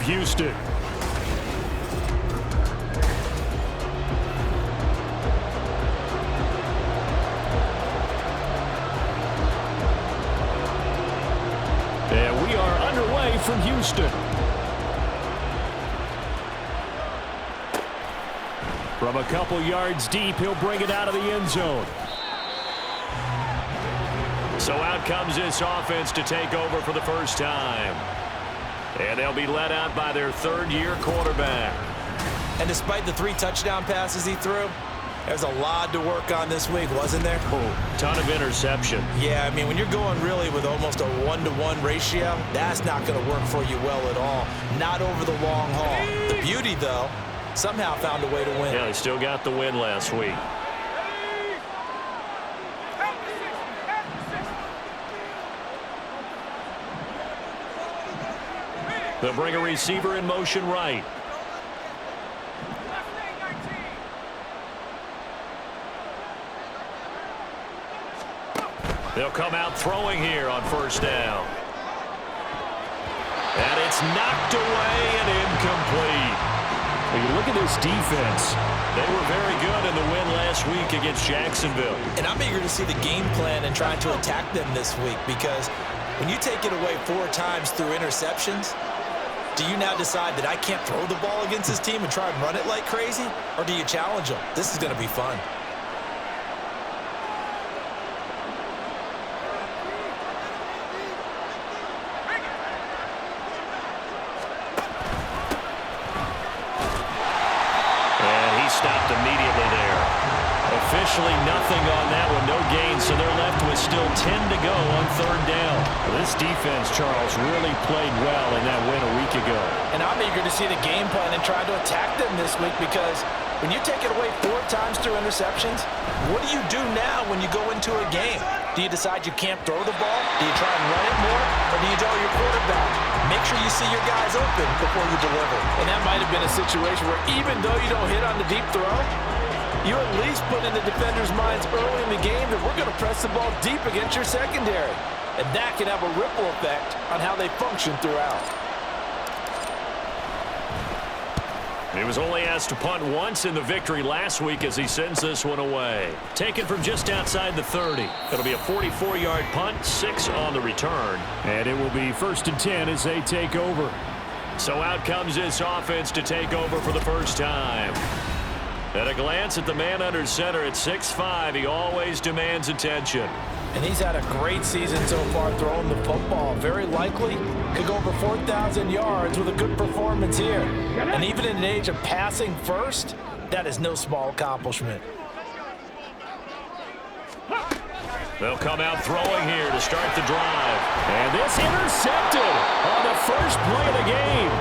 Houston. And we are underway from Houston. From a couple yards deep, he'll bring it out of the end zone. So out comes this offense to take over for the first time. And they'll be led out by their third-year quarterback. And despite the 3 touchdown passes he threw, there's a lot to work on this week, wasn't there? Oh, ton of interception. Yeah, I mean, when you're going really with almost a 1-to-1 ratio, that's not going to work for you well at all. Not over the long haul. The beauty, though, somehow found a way to win. Yeah, they still got the win last week. They'll bring a receiver in motion right. They'll come out throwing here on first down. And it's knocked away and incomplete. When you look at this defense, they were very good in the win last week against Jacksonville. And I'm eager to see the game plan and trying to attack them this week, because when you take it away 4 times through interceptions, do you now decide that I can't throw the ball against this team and try and run it like crazy? Or do you challenge them? This is going to be fun. Stopped immediately there. Officially nothing on that one, no gain, so they're left with still 10 to go on third down. Well, this defense, Charles, really played well in that win a week ago. And I'm eager to see the game plan and try to attack them this week, because when you take it away 4 times through interceptions, what do you do now when you go into a game? Do you decide you can't throw the ball? Do you try and run it more? Or do you tell your quarterback, make sure you see your guys open before you deliver? And that might have been a situation where even though you don't hit on the deep throw, you at least put in the defenders' minds early in the game that we're going to press the ball deep against your secondary. And that can have a ripple effect on how they function throughout. He was only asked to punt once in the victory last week as he sends this one away. Taken from just outside the 30. It'll be a 44-yard punt, 6 on the return. And it will be 1st and 10 as they take over. So out comes this offense to take over for the first time. At a glance at the man under center at 6'5", he always demands attention. And he's had a great season so far throwing the football. Very likely could go over 4,000 yards with a good performance here. And even in an age of passing first, that is no small accomplishment. They'll come out throwing here to start the drive. And this intercepted on the first play of the game.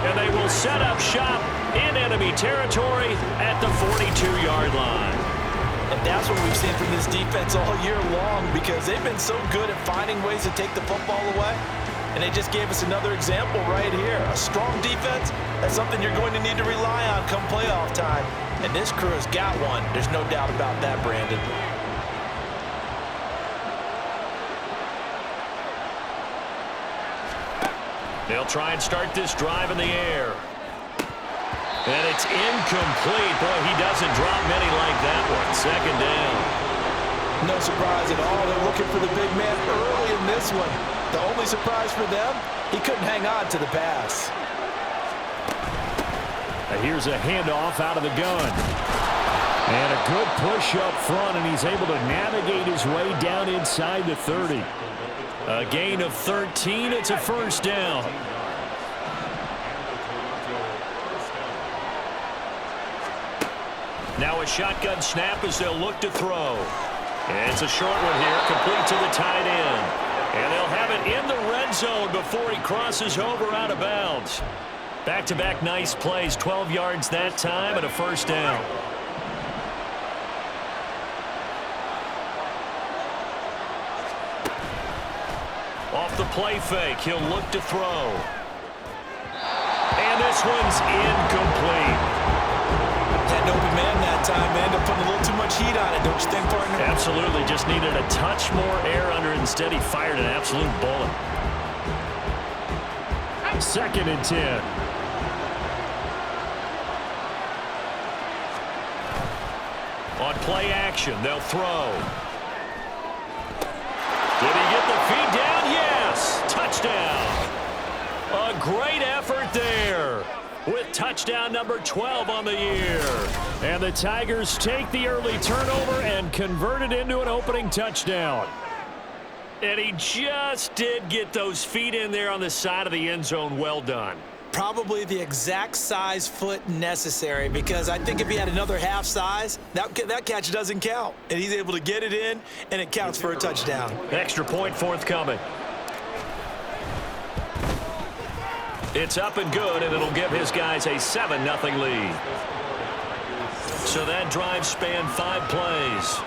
And they will set up shop in enemy territory at the 42-yard line. And that's what we've seen from this defense all year long, because they've been so good at finding ways to take the football away. And they just gave us another example right here. A strong defense, that's something you're going to need to rely on come playoff time. And this crew has got one. There's no doubt about that, Brandon. They'll try and start this drive in the air. And it's incomplete. Boy, he doesn't drop many like that one. 2nd down. No surprise at all. They're looking for the big man early in this one. The only surprise for them, he couldn't hang on to the pass. Here's a handoff out of the gun. And a good push up front, and he's able to navigate his way down inside the 30. A gain of 13. It's a 1st down. Now a shotgun snap as they'll look to throw. And it's a short one here, complete to the tight end. And they'll have it in the red zone before he crosses over out of bounds. Back-to-back nice plays, 12 yards that time and a 1st down. Off the play fake, he'll look to throw. And this one's incomplete. Had an open man that time, man. They're putting a little too much heat on it, don't you think, partner? Absolutely. Just needed a touch more air under it. Instead, he fired an absolute bullet. 2nd and 10. On play action, they'll throw. Did he get the feet down? Yes! Touchdown! A great effort there with touchdown number 12 on the year. And the Tigers take the early turnover and convert it into an opening touchdown. And he just did get those feet in there on the side of the end zone. Well done. Probably the exact size foot necessary, because I think if he had another half size, that catch doesn't count. And he's able to get it in, and it counts for a touchdown. Extra point forthcoming. It's up and good, and it'll give his guys a 7-0 lead. So that drive spanned 5 plays.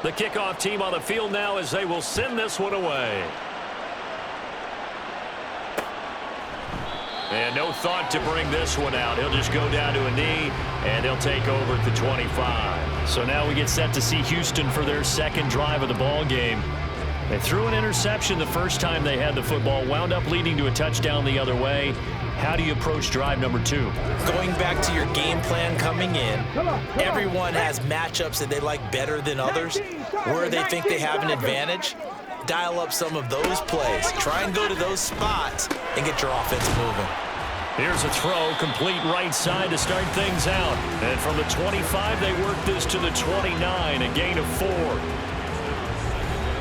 The kickoff team on the field now as they will send this one away. And no thought to bring this one out. He'll just go down to a knee, and he'll take over at the 25. So now we get set to see Houston for their 2nd drive of the ball game. They threw an interception the first time they had the football, wound up leading to a touchdown the other way. How do you approach drive number 2? Going back to your game plan coming in, everyone has matchups that they like better than others, where they think they have an advantage. Dial up some of those plays. Try and go to those spots and get your offense moving. Here's a throw, complete right side to start things out. And from the 25, they work this to the 29, a gain of 4.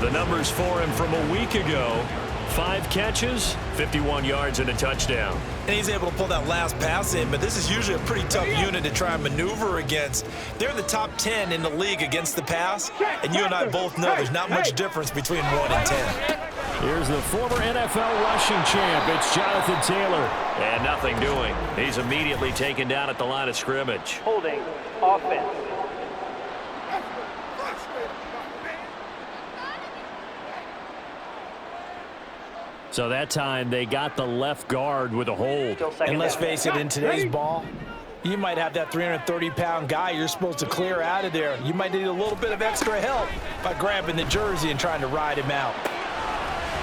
The numbers for him from a week ago: 5 catches, 51 yards, and a touchdown. And he's able to pull that last pass in, but this is usually a pretty tough unit to try and maneuver against. They're in the top 10 in the league against the pass, and you and I both know there's not much difference between 1 and 10. Here's the former NFL rushing champ. It's Jonathan Taylor. And nothing doing. He's immediately taken down at the line of scrimmage. Holding offense. So that time they got the left guard with a hold. And let's face it, in today's ball, you might have that 330-pound guy you're supposed to clear out of there. You might need a little bit of extra help by grabbing the jersey and trying to ride him out.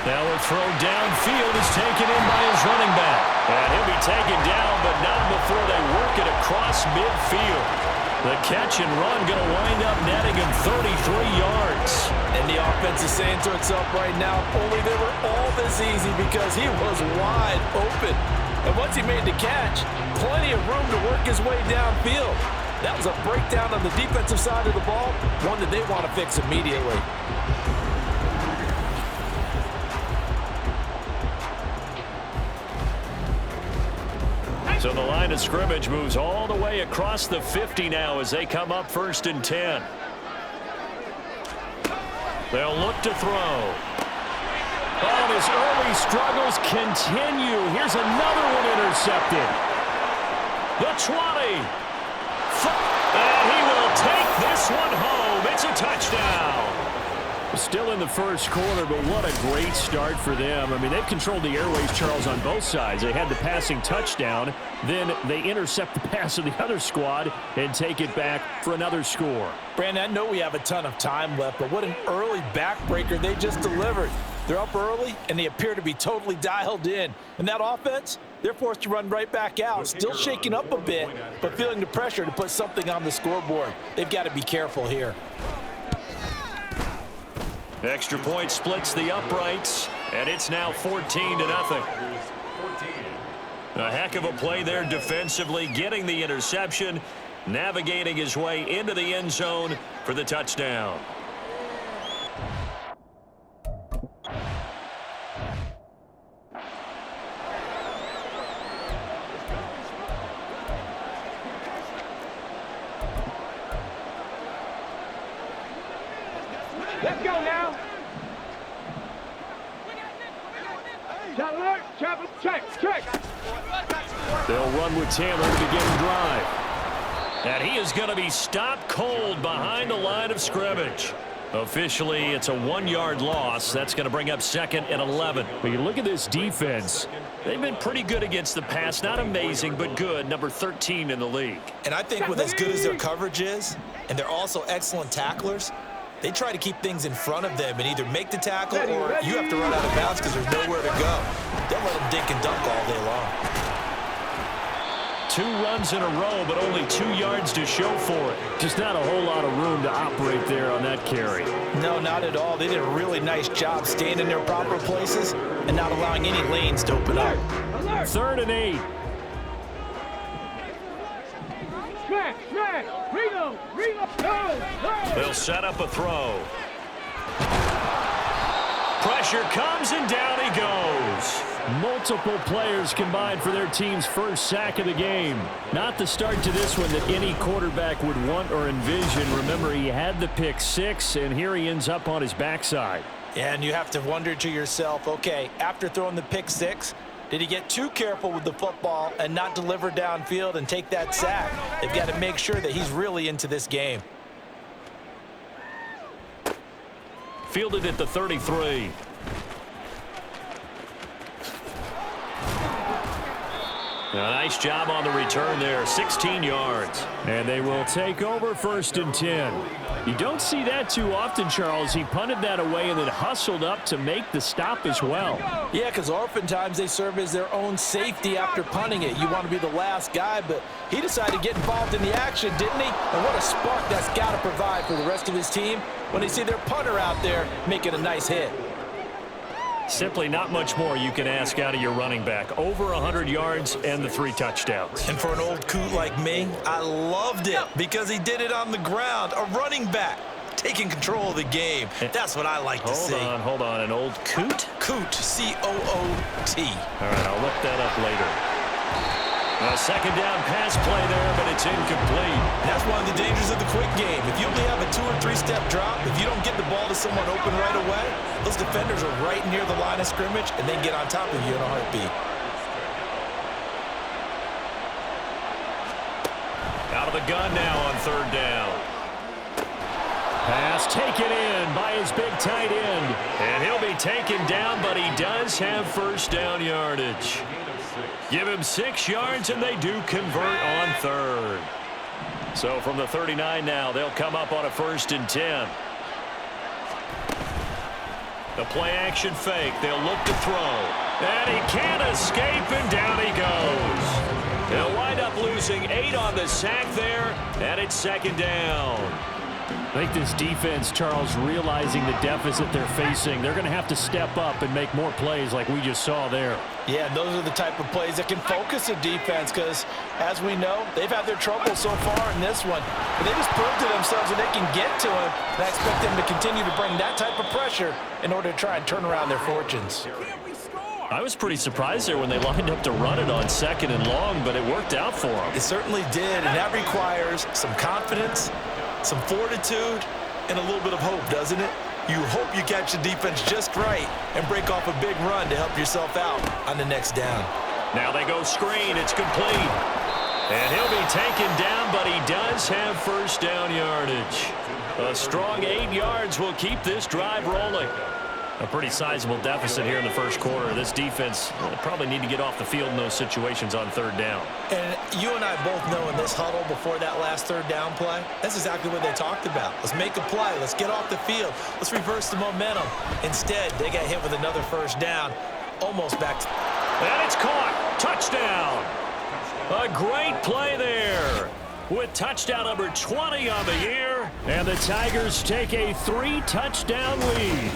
Now a throw downfield is taken in by his running back. And he'll be taken down, but not before they work it across midfield. The catch and run going to wind up netting him 33 yards. And the offense is saying to itself right now, only they were all this easy because he was wide open. And once he made the catch, plenty of room to work his way downfield. That was a breakdown on the defensive side of the ball, one that they want to fix immediately. So the line of scrimmage moves all the way across the 50 now as they come up 1st and 10. They'll look to throw. Oh, his early struggles continue. Here's another one intercepted. The 20. And he will take this one home. It's a touchdown. Still in the first quarter, but what a great start for them. I mean, they've controlled the airways, Charles, on both sides. They had the passing touchdown. Then they intercept the pass of the other squad and take it back for another score. Brandon, I know we have a ton of time left, but what an early backbreaker they just delivered. They're up early, and they appear to be totally dialed in. And that offense, they're forced to run right back out. Still shaking up a bit, but feeling the pressure to put something on the scoreboard. They've got to be careful here. Extra point splits the uprights, and it's now 14-0. A heck of a play there defensively, getting the interception, navigating his way into the end zone for the touchdown. Let's go now. Check. They'll run with Taylor to begin the drive. And he is going to be stopped cold behind the line of scrimmage. Officially, it's a 1-yard loss. That's going to bring up 2nd and 11. But you look at this defense. They've been pretty good against the pass. Not amazing, but good. Number 13 in the league. And I think with as good as their coverage is, and they're also excellent tacklers, they try to keep things in front of them and either make the tackle or you have to run out of bounds because there's nowhere to go. They'll let them dink and dunk all day long. 2 runs in a row, but only 2 yards to show for it. Just not a whole lot of room to operate there on that carry. No, not at all. They did a really nice job staying in their proper places and not allowing any lanes to open up. 3rd and 8. They'll set up a throw. Pressure comes, and down he goes. Multiple players combined for their team's first sack of the game. Not the start to this one that any quarterback would want or envision. Remember, he had the pick 6, and here he ends up on his backside. Yeah, and you have to wonder to yourself, okay, after throwing the pick 6, did he get too careful with the football and not deliver downfield and take that sack? They've got to make sure that he's really into this game. Fielded at the 33. A nice job on the return there, 16 yards. And they will take over 1st and 10. You don't see that too often, Charles. He punted that away and then hustled up to make the stop as well. Yeah, because oftentimes they serve as their own safety after punting it. You want to be the last guy, but he decided to get involved in the action, didn't he? And what a spark that's got to provide for the rest of his team when they see their punter out there making a nice hit. Simply not much more you can ask out of your running back. Over 100 yards and the 3 touchdowns. And for an old coot like me, I loved it because he did it on the ground. A running back taking control of the game. That's what I like to see. Hold on. An old coot? Coot, C-O-O-T. All right, I'll look that up later. A 2nd down pass play there, but it's incomplete. That's one of the dangers of the quick game. If you only have a 2- or 3-step drop, if you don't get the ball to someone open right away, those defenders are right near the line of scrimmage, and they get on top of you in a heartbeat. Out of the gun now on 3rd down. Pass taken in by his big tight end. And he'll be taken down, but he does have 1st down yardage. Give him 6 yards, and they do convert on 3rd. So from the 39 now, they'll come up on a 1st and 10. The play-action fake. They'll look to throw. And he can't escape, and down he goes. They'll wind up losing 8 on the sack there, and it's 2nd down. I think this defense, Charles, realizing the deficit they're facing, they're going to have to step up and make more plays like we just saw there. Yeah, and those are the type of plays that can focus a defense because, as we know, they've had their trouble so far in this one. But they just proved to themselves that they can get to him, and I expect them to continue to bring that type of pressure in order to try and turn around their fortunes. I was pretty surprised there when they lined up to run it on 2nd and long, but it worked out for them. It certainly did, and that requires some confidence, some fortitude, and a little bit of hope, doesn't it? You hope you catch the defense just right and break off a big run to help yourself out on the next down. Now they go screen. It's complete. And he'll be taken down, but he does have 1st down yardage. A strong 8 yards will keep this drive rolling. A pretty sizable deficit here in the 1st quarter. This defense probably need to get off the field in those situations on 3rd down. And you and I both know in this huddle before that last 3rd down play, that's exactly what they talked about. Let's make a play. Let's get off the field. Let's reverse the momentum. Instead, they got hit with another 1st down, almost back to... And it's caught. Touchdown. A great play there with touchdown number 20 on the year. And the Tigers take a 3-touchdown lead.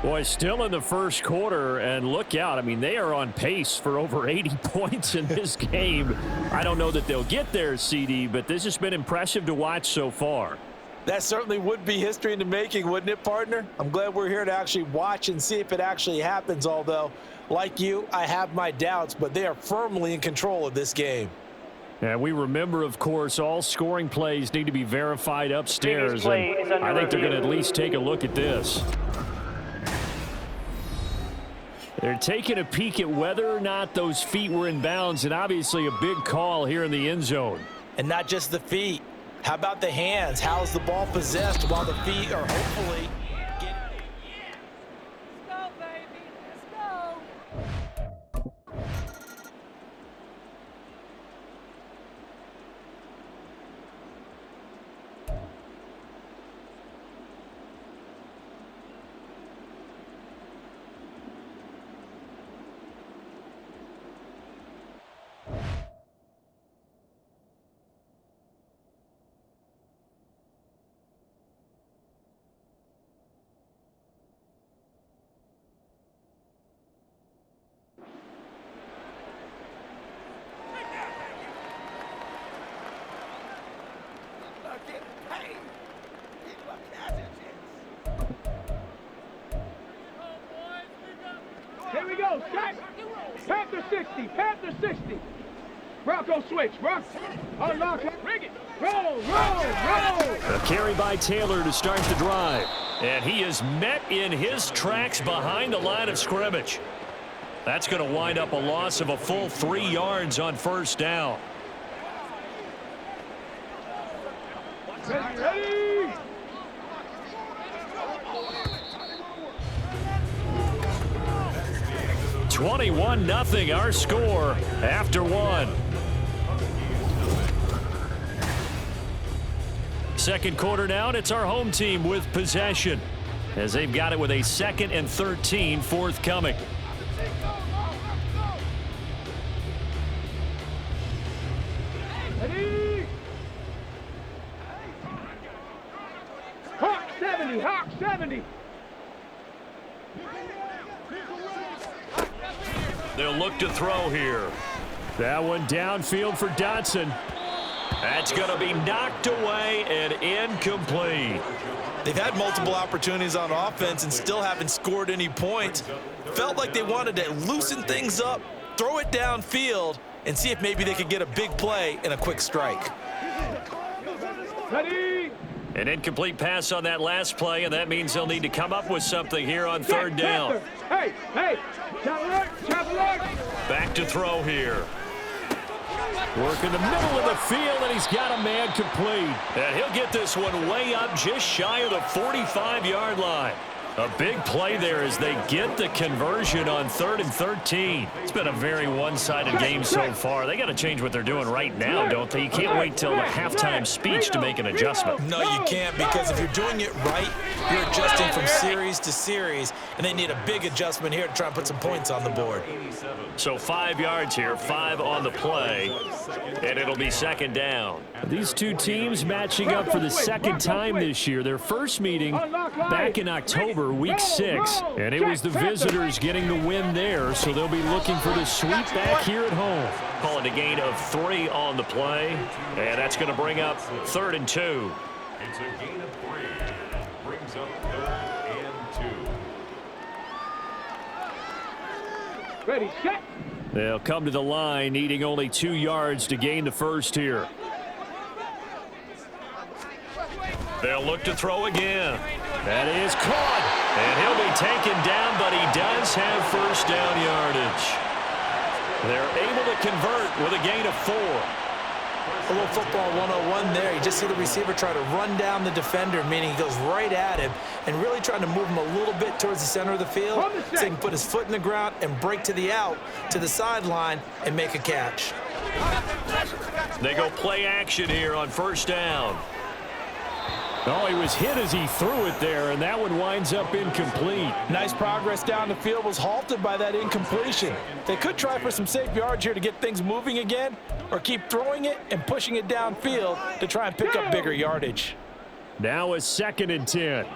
Boy, still in the 1st quarter, and look out. I mean, they are on pace for over 80 points in this game. I don't know that they'll get there, CD, but this has been impressive to watch so far. That certainly would be history in the making, wouldn't it, partner? I'm glad we're here to actually watch and see if it actually happens, although, like you, I have my doubts, but they are firmly in control of this game. And we remember, of course, all scoring plays need to be verified upstairs. And I think they're going to at least take a look at this. They're taking a peek at whether or not those feet were in bounds, and obviously a big call here in the end zone. And not just the feet. How about the hands? How's the ball possessed while the feet are hopefully getting... Let's go, baby. Let's go. Here we go, set. Panther 60, Panther 60. Bronco switch, Bronco. Unlock it, ring it. Roll, roll, roll. A carry by Taylor to start the drive. And he is met in his tracks behind the line of scrimmage. That's going to wind up a loss of a full 3 yards on first down. Ready. 21-0 our score after 1. Second quarter now, and it's our home team with possession as they've got it with a 2nd and 13 forthcoming. Ready. Hawk 70, Hawk 70. They'll look to throw here. That one downfield for Dotson. That's going to be knocked away and incomplete. They've had multiple opportunities on offense and still haven't scored any points. Felt like they wanted to loosen things up, throw it downfield, and see if maybe they could get a big play and a quick strike. Ready. An incomplete pass on that last play, and that means they'll need to come up with something here on third down. Hey, hey. Chop alert. Back to throw here. Work in the middle of the field, and he's got a man complete. And he'll get this one way up just shy of the 45-yard line. A big play there as they get the conversion on 3rd and 13. It's been a very one-sided game so far. They got to change what they're doing right now, don't they? You can't wait till the halftime speech to make an adjustment. No, you can't, because if you're doing it right, you're adjusting from series to series, and they need a big adjustment here to try and put some points on the board. So 5 yards here, 5 on the play, and it'll be 2nd down. These two teams matching up for the 2nd time this year. Their first meeting back in October, week 6, and it was the visitors getting the win there, so they'll be looking for the sweep back here at home. Call it a gain of 3 on the play, and that's going to bring up 3rd and 2. It's a gain of 3. Brings up 3rd and 2. Ready, set. They'll come to the line, needing only 2 yards to gain the first here. They'll look to throw again. That is caught. And he'll be taken down, but he does have first down yardage. They're able to convert with a gain of 4. A little football 101 there. You just see the receiver try to run down the defender, meaning he goes right at him and really trying to move him a little bit towards the center of the field so he can put his foot in the ground and break to the out, to the sideline, and make a catch. They go play action here on first down. Oh, he was hit as he threw it there, and that one winds up incomplete. Nice progress down the field, was halted by that incompletion. They could try for some safe yards here to get things moving again, or keep throwing it and pushing it downfield to try and pick up bigger yardage. Now a 2nd and 10.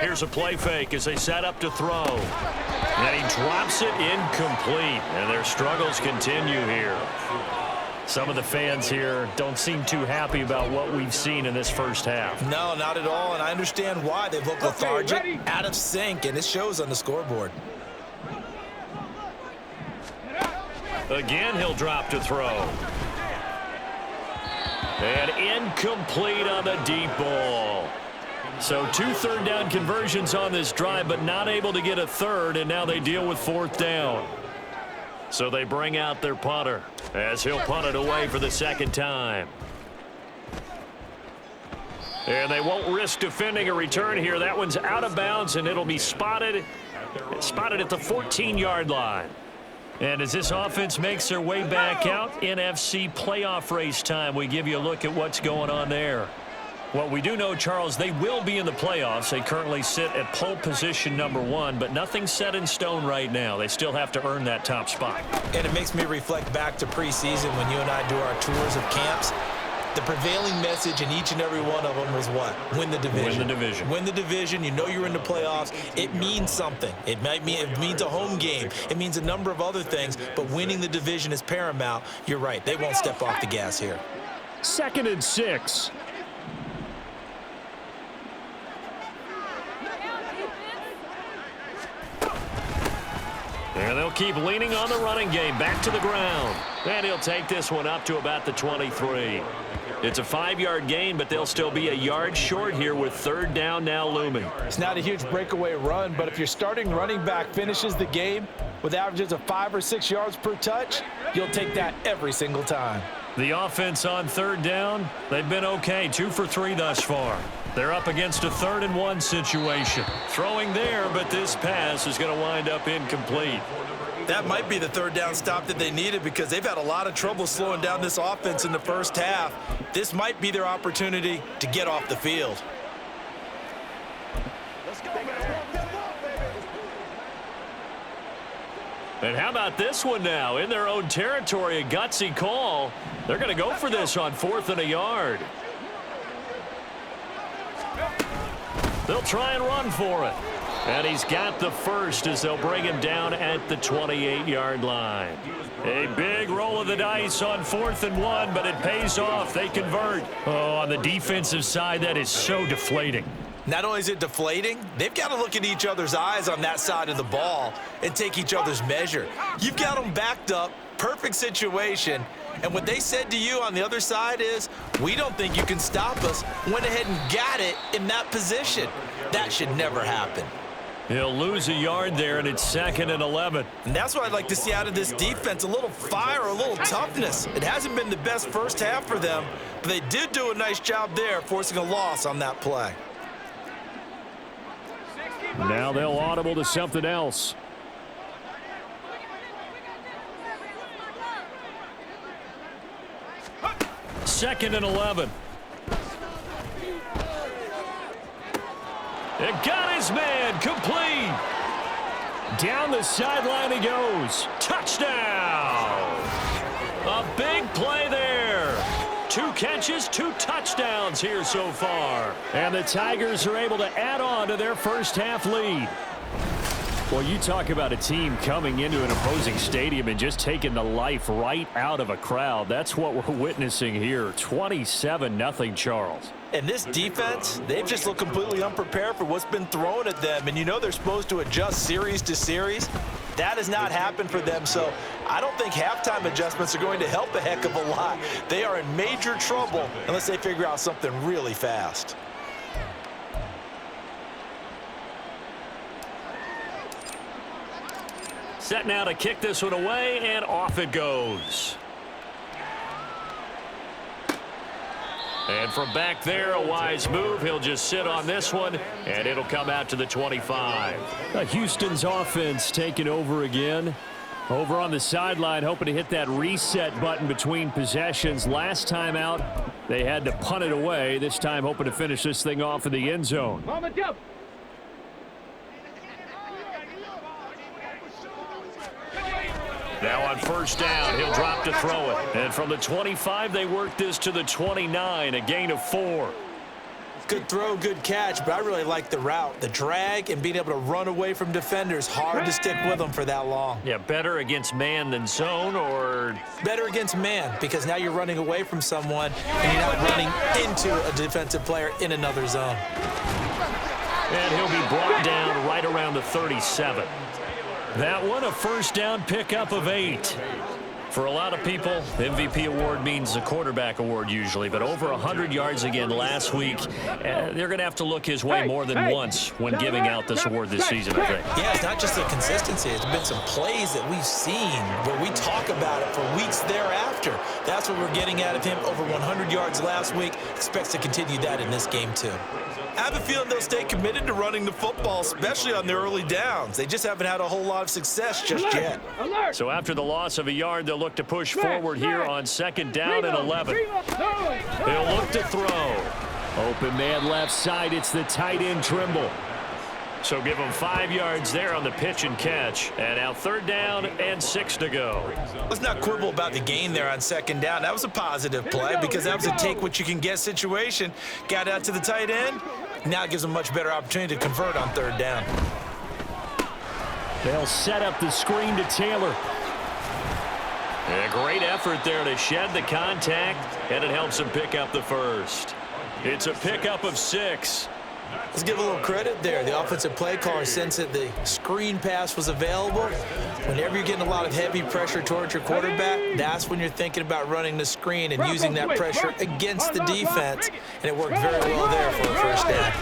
Here's a play fake as they set up to throw. And he drops it incomplete, and their struggles continue here. Some of the fans here don't seem too happy about what we've seen in this first half. No, not at all, and I understand why. They've looked lethargic, out of sync, and it shows on the scoreboard. Again, he'll drop to throw. And incomplete on the deep ball. So 2 third down conversions on this drive, but not able to get a third, and now they deal with 4th down. So they bring out their punter as he'll punt it away for the second time. And they won't risk defending a return here. That one's out of bounds, and it'll be spotted at the 14-yard line. And as this offense makes their way back out, NFC playoff race time, we give you a look at what's going on there. Well, we do know, Charles, they will be in the playoffs. They currently sit at pole position #1, but nothing's set in stone right now. They still have to earn that top spot. And it makes me reflect back to preseason when you and I do our tours of camps. The prevailing message in each and every one of them was what? Win the division. Win the division. Win the division. You know you're in the playoffs. It means something. It means a home game. It means a number of other things, but winning the division is paramount. You're right. They won't step off the gas here. 2nd and 6. And they'll keep leaning on the running game. Back to the ground. And he'll take this one up to about the 23. It's a 5-yard gain, but they'll still be a yard short here with 3rd down now looming. It's not a huge breakaway run, but if your starting running back finishes the game with averages of 5 or 6 yards per touch, you'll take that every single time. The offense on 3rd down, they've been okay. 2 for 3 thus far. They're up against a 3rd and 1 situation. Throwing there, but this pass is going to wind up incomplete. That might be the 3rd down stop that they needed because they've had a lot of trouble slowing down this offense in the first half. This might be their opportunity to get off the field. And how about this one now? In their own territory, a gutsy call. They're going to go for this on 4th and a yard. They'll try and run for it. And he's got the first as they'll bring him down at the 28-yard line. A big roll of the dice on 4th and 1, but it pays off. They convert. Oh, on the defensive side, that is so deflating. Not only is it deflating, they've got to look at each other's eyes on that side of the ball and take each other's measure. You've got them backed up, perfect situation, and what they said to you on the other side is, we don't think you can stop us. Went ahead and got it in that position. That should never happen. He'll lose a yard there, and it's 2nd and 11. And that's what I'd like to see out of this defense, a little fire, a little toughness. It hasn't been the best first half for them, but they did do a nice job there, forcing a loss on that play. Now they'll audible to something else. Second and 11. It got his man complete. Down the sideline he goes. Touchdown. A big play there. 2 catches, 2 touchdowns here so far. And the Tigers are able to add on to their first half lead. Well, you talk about a team coming into an opposing stadium and just taking the life right out of a crowd. That's what we're witnessing here. 27-0, Charles. And this defense, they've just looked completely unprepared for what's been thrown at them. And you know they're supposed to adjust series to series. That has not happened for them. So I don't think halftime adjustments are going to help a heck of a lot. They are in major trouble unless they figure out something really fast. Set now to kick this one away, and off it goes. And from back there, a wise move. He'll just sit on this one, and it'll come out to the 25. Houston's offense taking over again. Over on the sideline, hoping to hit that reset button between possessions. Last time out, they had to punt it away. This time, hoping to finish this thing off in the end zone. Mama double. Now on first down, he'll drop to throw it. And from the 25, they work this to the 29, a gain of 4. Good throw, good catch, but I really like the route. The drag and being able to run away from defenders. Hard to stick with them for that long. Yeah, better against man than zone, or? Better against man, because now you're running away from someone and you're not running into a defensive player in another zone. And he'll be brought down right around the 37. That one, a first down pickup of 8. For a lot of people, MVP award means a quarterback award usually, but over 100 yards again last week. They're going to have to look his way more than once when giving out this award this season, I think. Yeah, it's not just the consistency. It's been some plays that we've seen where we talk about it for weeks thereafter. That's what we're getting out of him. Over 100 yards last week. Expects to continue that in this game, too. I have a feeling they'll stay committed to running the football, especially on their early downs. They just haven't had a whole lot of success just yet. So after the loss of a yard, they'll look to push forward here on second down and 11. They'll look to throw. Open man left side. It's the tight end Trimble. So give them 5 yards there on the pitch and catch. And now third down and 6 to go. Let's not quibble about the gain there on second down. That was a positive play because that was a take-what-you-can-get situation. Got out to the tight end. Now it gives them a much better opportunity to convert on third down. They'll set up the screen to Taylor. A great effort there to shed the contact, and it helps him pick up the first. It's a pickup of 6. Let's give a little credit there. The offensive play caller sensed that the screen pass was available. Whenever you're getting a lot of heavy pressure towards your quarterback, that's when you're thinking about running the screen and using that pressure against the defense. And it worked very well there for a first down.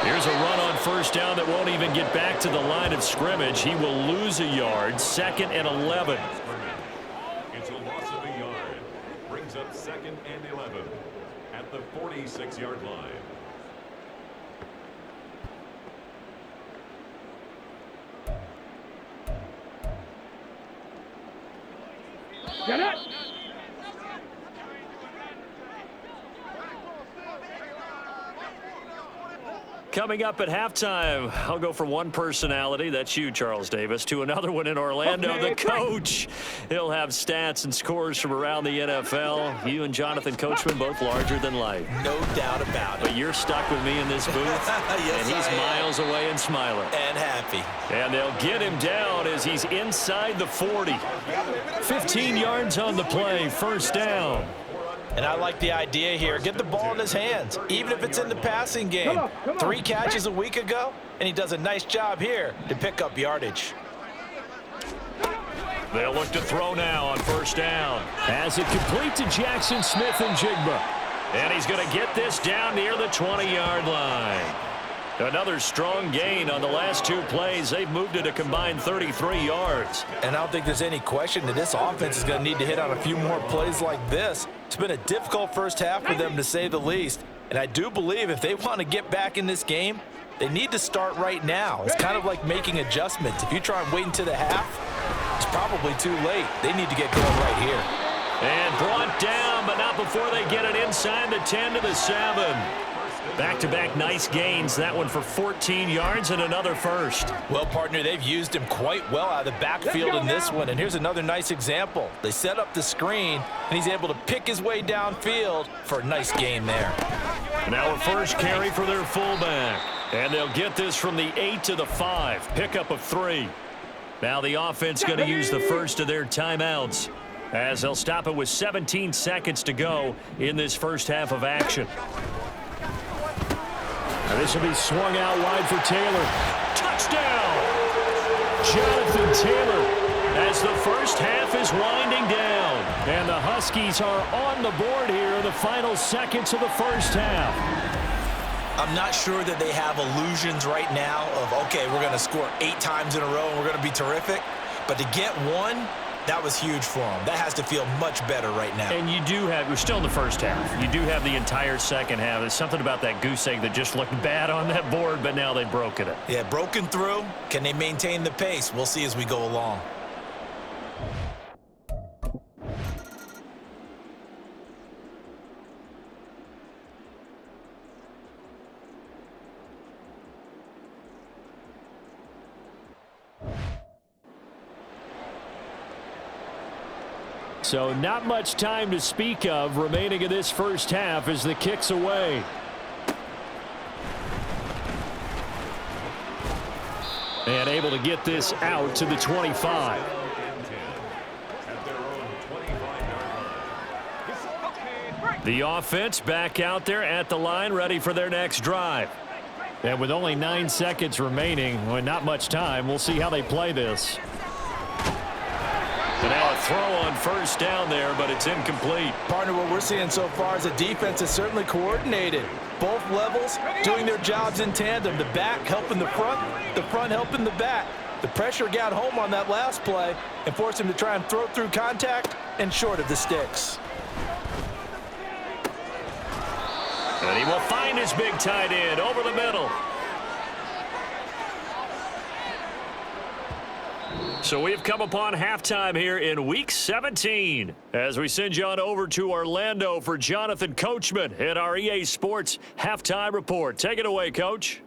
Here's a run on first down that won't even get back to the line of scrimmage. He will lose a yard, second and 11. It's a loss of a yard. Brings up second and 11 at the 46-yard line. Get it! Coming up at halftime, I'll go from one personality, that's you, Charles Davis, to another one in Orlando, the coach. He'll have stats and scores from around the NFL. You and Jonathan Coachman both larger than life. No doubt about it. But you're stuck with me in this booth, yes, and he's miles away and smiling. And happy. And they'll get him down as he's inside the 40. 15 yards on the play, first down. And I like the idea here. Get the ball in his hands, even if it's in the passing game. 3 catches a week ago, and he does a nice job here to pick up yardage. They'll look to throw now on first down. As it complete to Jackson Smith and Jigba. And he's going to get this down near the 20-yard line. Another strong gain on the last 2 plays. They've moved it a combined 33 yards. And I don't think there's any question that this offense is going to need to hit on a few more plays like this. It's been a difficult first half for them, to say the least. And I do believe if they want to get back in this game, they need to start right now. It's kind of like making adjustments. If you try and wait until the half, it's probably too late. They need to get going right here. And brought down, but not before they get it inside the 10 to the 7. Back-to-back nice gains. That one for 14 yards and another first. Well, partner, they've used him quite well out of the backfield in this one. And here's another nice example. They set up the screen, and he's able to pick his way downfield for a nice gain there. Now a first carry for their fullback. And they'll get this from the 8 to the 5. Pickup of 3. Now the offense going to use the first of their timeouts, as they'll stop it with 17 seconds to go in this first half of action. This will be swung out wide for Taylor. Touchdown! Jonathan Taylor, as the first half is winding down. And the Huskies are on the board here in the final seconds of the first half. I'm not sure that they have illusions right now of, okay, we're going to score 8 times in a row and we're going to be terrific. But to get one, that was huge for them. That has to feel much better right now. And you do have, we're still in the first half. You do have the entire second half. There's something about that goose egg that just looked bad on that board, but now they've broken it. Yeah, broken through. Can they maintain the pace? We'll see as we go along. So not much time to speak of remaining in this first half as the kick's away. And able to get this out to the 25. The offense back out there at the line, ready for their next drive. And with only 9 seconds remaining, well, not much time, we'll see how they play this. And now a throw on first down there, but it's incomplete. Partner, what we're seeing so far is the defense is certainly coordinated. Both levels doing their jobs in tandem. The back helping the front helping the back. The pressure got home on that last play and forced him to try and throw through contact and short of the sticks. And he will find his big tight end over the middle. So we've come upon halftime here in Week 17 as we send you on over to Orlando for Jonathan Coachman at our EA Sports Halftime Report. Take it away, Coach.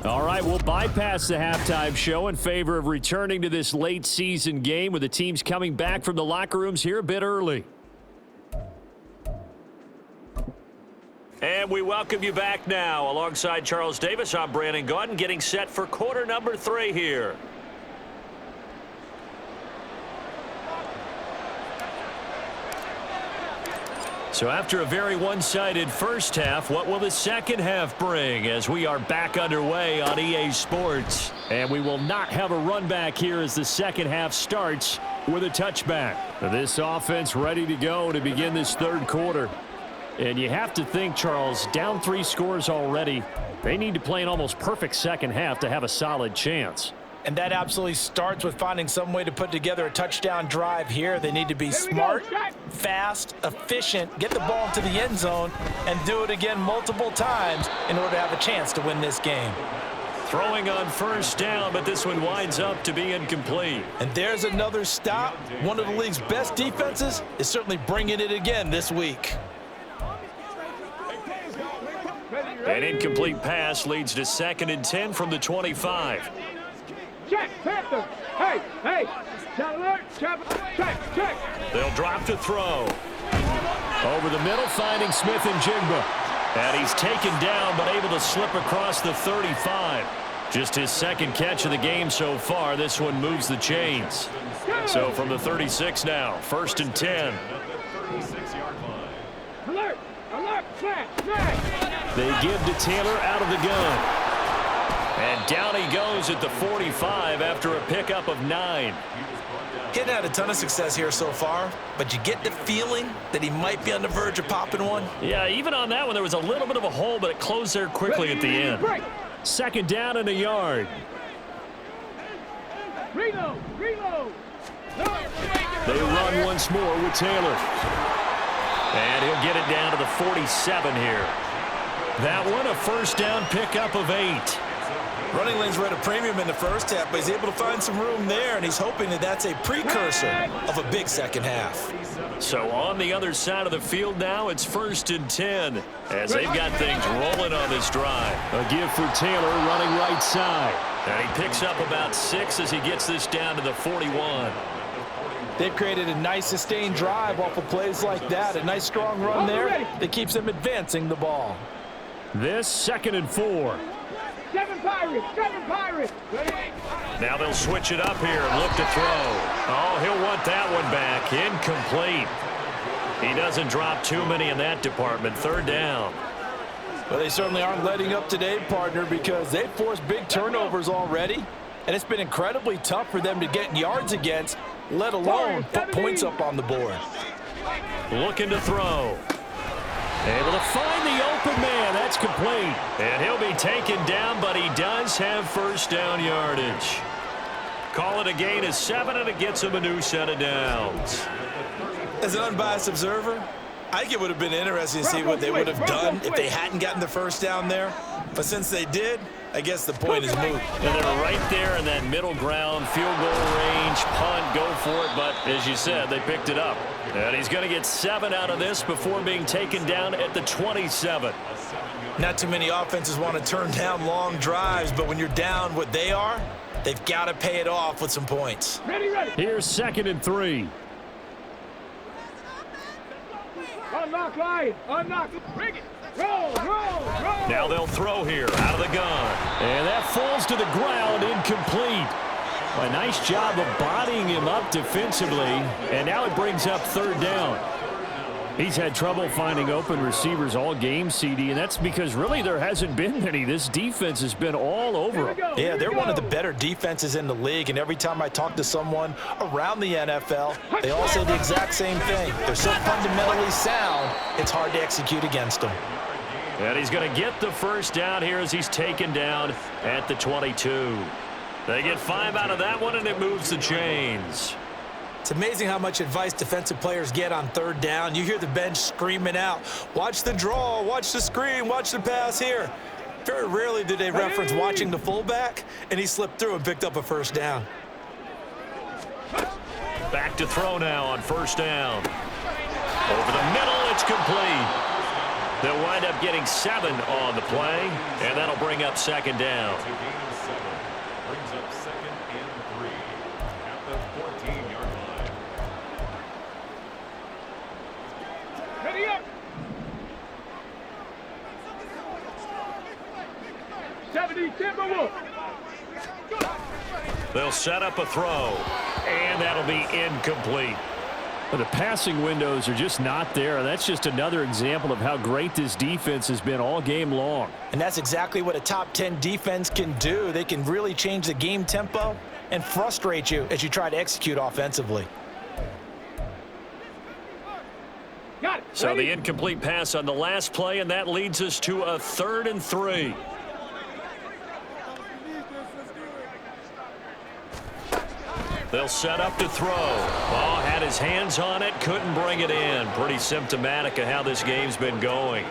All right, we'll bypass the halftime show in favor of returning to this late season game with the teams coming back from the locker rooms here a bit early. And we welcome you back now. Alongside Charles Davis, I'm Brandon Gaudin, getting set for quarter number 3 here. So after a very one-sided first half, what will the second half bring as we are back underway on EA Sports? And we will not have a run back here as the second half starts with a touchback. This offense ready to go to begin this third quarter. And you have to think, Charles, down 3 scores already. They need to play an almost perfect second half to have a solid chance. And that absolutely starts with finding some way to put together a touchdown drive here. They need to be smart, fast, efficient, get the ball into the end zone, and do it again multiple times in order to have a chance to win this game. Throwing on first down, but this one winds up to be incomplete. And there's another stop. One of the league's best defenses is certainly bringing it again this week. An incomplete pass leads to 2nd and 10 from the 25. Check, Panther. Hey. Shot alert. Check. They'll drop to throw. Over the middle, finding Smith and Jigba. And he's taken down, but able to slip across the 35. Just his second catch of the game so far. This one moves the chains. So from the 36 now, 1st and 10. Alert. Flag. They give to Taylor out of the gun. And down he goes at the 45 after a pickup of 9. Getting had a ton of success here so far, but you get the feeling that he might be on the verge of popping one. Yeah, even on that one, there was a little bit of a hole, but it closed there quickly at the end. 2nd down and a yard. Reload. They run once more with Taylor. And he'll get it down to the 47 here. That one, a first down pickup of 8. Running lanes were at a premium in the first half, but he's able to find some room there, and he's hoping that that's a precursor of a big second half. So on the other side of the field now, it's 1st and 10 as they've got things rolling on this drive. A give for Taylor running right side. And he picks up about 6 as he gets this down to the 41. They've created a nice sustained drive off of plays like that. A nice strong run there that keeps them advancing the ball. This 2nd and 4. 7 Pirates. Now they'll switch it up here and look to throw. Oh, he'll want that one back. Incomplete. He doesn't drop too many in that department. 3rd down. Well, they certainly aren't letting up today, partner, because they've forced big turnovers already, and it's been incredibly tough for them to get yards against, let alone put points up on the board. Looking to throw. Able to find the open man. That's complete. And he'll be taken down, but he does have first down yardage. Call it a gain of 7, and it gets him a new set of downs. As an unbiased observer, I think it would have been interesting to see what they would have done if they hadn't gotten the first down there. But since they did, I guess the point is moot. And they're right there in that middle ground, field goal range, punt, go for it. But as you said, they picked it up. And he's going to get 7 out of this before being taken down at the 27. Not too many offenses want to turn down long drives, but when you're down what they are, they've got to pay it off with some points. Ready. Here's 2nd and 3. Unlock line. Bring it. Roll. Now they'll throw here out of the gun. And that falls to the ground, incomplete. A nice job of bodying him up defensively, and now it brings up 3rd down. He's had trouble finding open receivers all game, CD, and that's because really there hasn't been many. This defense has been all over them. Yeah, they're one of the better defenses in the league, and every time I talk to someone around the NFL, they all say the exact same thing. They're so fundamentally sound, it's hard to execute against them. And he's going to get the first down here as he's taken down at the 22. They get 5 out of that one, and it moves the chains. It's amazing how much advice defensive players get on third down. You hear the bench screaming out, watch the draw, watch the screen, watch the pass here. Very rarely do they reference watching the fullback, and he slipped through and picked up a first down. Back to throw now on first down. Over the middle, it's complete. They'll wind up getting 7 on the play, and that'll bring up second down. Brings up 2nd and 3 at the 14-yard line. Ready up. 70 Timberwolves. They'll set up a throw, and that'll be incomplete. But the passing windows are just not there, and that's just another example of how great this defense has been all game long. And that's exactly what a top 10 defense can do. They can really change the game tempo and frustrate you as you try to execute offensively. Got it. So Ready? the incomplete pass on the last play, and that leads us to a 3rd and 3. They'll set up to throw. Oh, had his hands on it, couldn't bring it in. Pretty symptomatic of how this game's been going.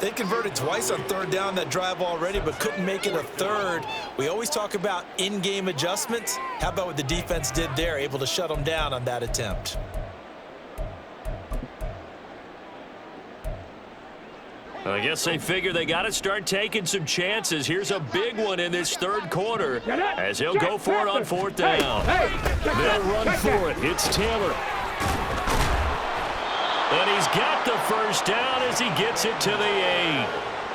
They converted twice on third down that drive already, but couldn't make it a third. We always talk about in-game adjustments. How about what the defense did there, able to shut them down on that attempt? I guess they figure they got to start taking some chances. Here's a big one in this third quarter as he'll go for it on 4th down. They'll run for it. It's Taylor. And he's got the first down as he gets it to the 8.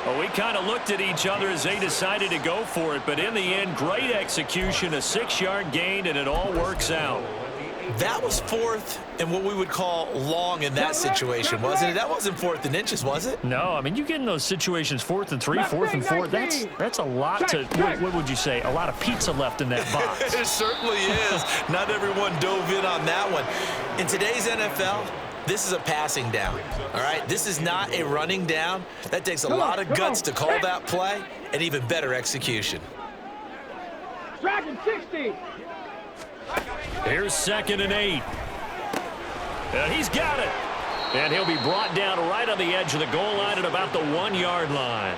Well, we kind of looked at each other as they decided to go for it, but in the end, great execution, a 6-yard gain, and it all works out. That was 4th and what we would call long in that situation, wasn't it? That wasn't 4th and inches, was it? No, I mean, you get in those situations 4th and 3, 4th and 4. That's a lot to, what would you say, a lot of pizza left in that box. It certainly is. Not everyone dove in on that one. In today's NFL, this is a passing down, all right? This is not a running down. That takes a lot of guts to call that play and even better execution. Dragon 60. Here's 2nd and 8. And he's got it. And he'll be brought down right on the edge of the goal line at about the 1-yard line.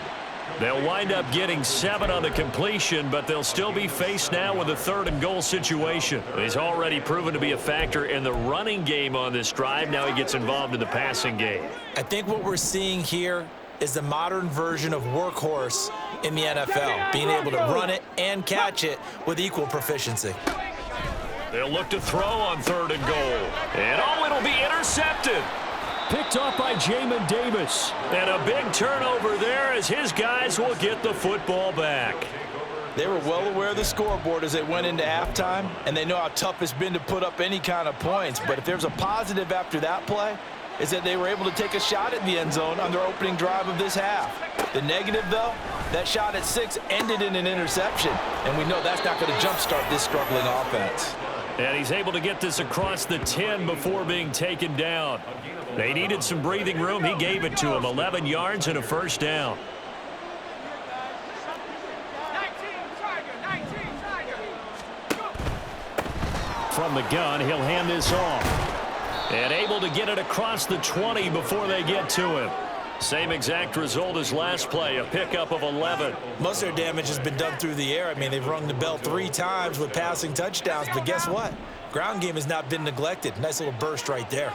They'll wind up getting 7 on the completion, but they'll still be faced now with a 3rd and goal situation. He's already proven to be a factor in the running game on this drive. Now he gets involved in the passing game. I think what we're seeing here is the modern version of workhorse in the NFL, being able to run it and catch it with equal proficiency. They'll look to throw on 3rd and goal. And oh, it'll be intercepted. Picked off by Jamin Davis. And a big turnover there as his guys will get the football back. They were well aware of the scoreboard as they went into halftime, and they know how tough it's been to put up any kind of points. But if there's a positive after that play, is that they were able to take a shot at the end zone on their opening drive of this half. The negative, though, that shot at 6 ended in an interception, and we know that's not going to jumpstart this struggling offense. And he's able to get this across the 10 before being taken down. They needed some breathing room. He gave it to him. 11 yards and a first down. 19 Tiger. From the gun, he'll hand this off. And able to get it across the 20 before they get to him. Same exact result as last play, a pickup of 11. Most of their damage has been done through the air. I mean, they've rung the bell 3 times with passing touchdowns, but guess what? Ground game has not been neglected. Nice little burst right there.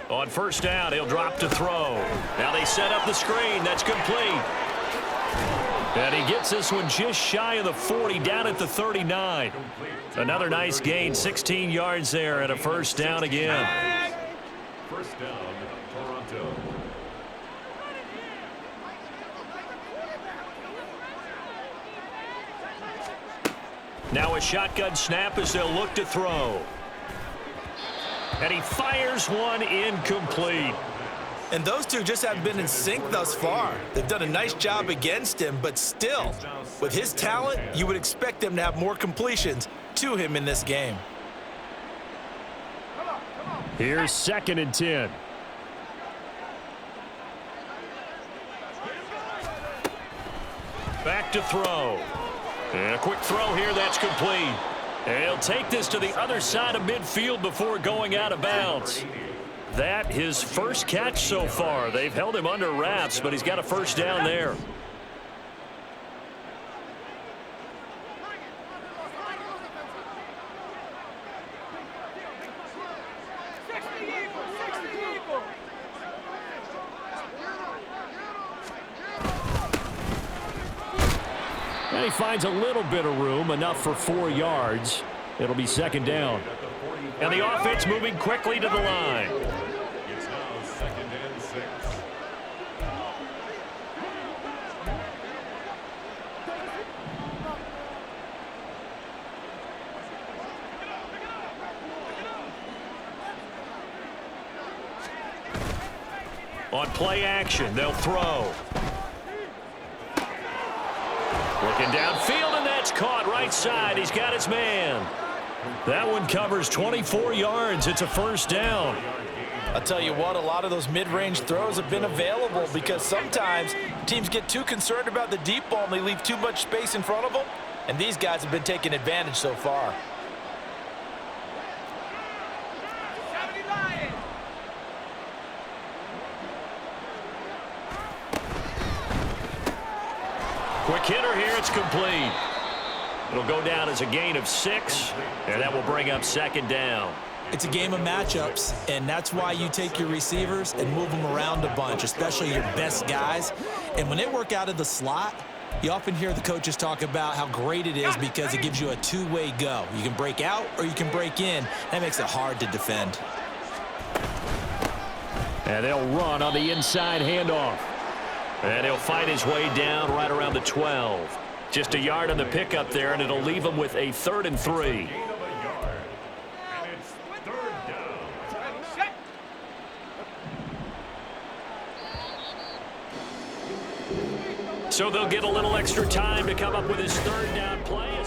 On first down, he'll drop to throw. Now they set up the screen. That's complete. And he gets this one just shy of the 40, down at the 39. Another nice gain, 16 yards there, and a first down again. First down, Toronto. Now a shotgun snap as they'll look to throw. And he fires one incomplete. And those two just haven't been in sync thus far. They've done a nice job against him, but still, with his talent, you would expect them to have more completions to him in this game. Here's 2nd and 10. Back to throw. And a quick throw here, that's complete. And he'll take this to the other side of midfield before going out of bounds. That his first catch so far. They've held him under wraps, but he's got a first down there. And he finds a little bit of room, enough for 4 yards. It'll be 2nd down. And the offense moving quickly to the line. It's now 2nd and 6. On play action, they'll throw. Looking downfield, and that's caught right side. He's got his man. That one covers 24 yards. It's a first down. I'll tell you what, a lot of those mid-range throws have been available because sometimes teams get too concerned about the deep ball and they leave too much space in front of them. And these guys have been taking advantage so far. Quick hitter here, it's complete. It'll go down as a gain of 6, and that will bring up 2nd down. It's a game of matchups, and that's why you take your receivers and move them around a bunch, especially your best guys. And when they work out of the slot, you often hear the coaches talk about how great it is because it gives you a two-way go. You can break out or you can break in. That makes it hard to defend. And they'll run on the inside handoff. And he'll find his way down right around the 12. Just a yard on the pickup there, and it'll leave him with a 3rd and 3. Gain of a yard. And it's 3rd down. So they'll get a little extra time to come up with his 3rd down play.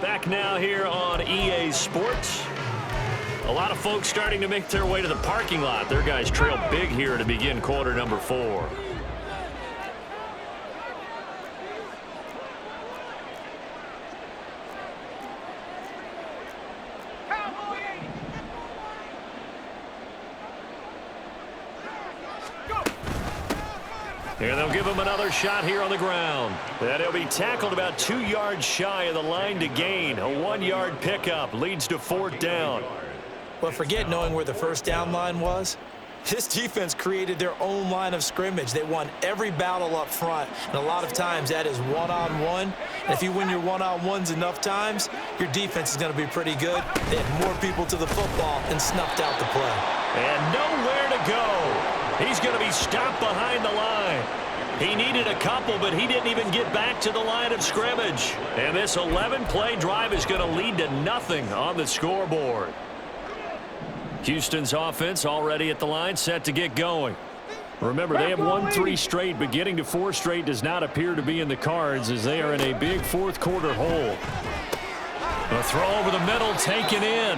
Back now here on EA Sports. A lot of folks starting to make their way to the parking lot. Their guys trail big here to begin quarter number 4. And they'll give him another shot here on the ground. And he'll be tackled about 2 yards shy of the line to gain. A 1-yard pickup leads to 4th down. But forget knowing where the first down line was. This defense created their own line of scrimmage. They won every battle up front, and a lot of times that is one-on-one. And if you win your one-on-ones enough times, your defense is going to be pretty good. They had more people to the football and snuffed out the play. And nowhere to go. He's going to be stopped behind the line. He needed a couple, but he didn't even get back to the line of scrimmage. And this 11-play drive is going to lead to nothing on the scoreboard. Houston's offense already at the line, set to get going. Remember, they have won 3 straight, but getting to 4 straight does not appear to be in the cards as they are in a big 4th quarter hole. A throw over the middle, taken in.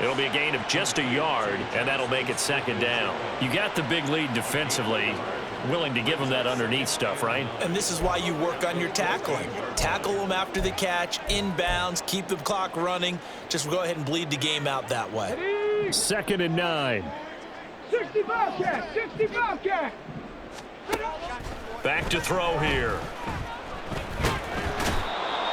It'll be a gain of just a yard, and that'll make it 2nd down. You got the big lead defensively, willing to give them that underneath stuff, right? And this is why you work on your tackling. Tackle them after the catch, inbounds, keep the clock running. Just go ahead and bleed the game out that way. 2nd and 9. 65 cat, 65 cat. Back to throw here.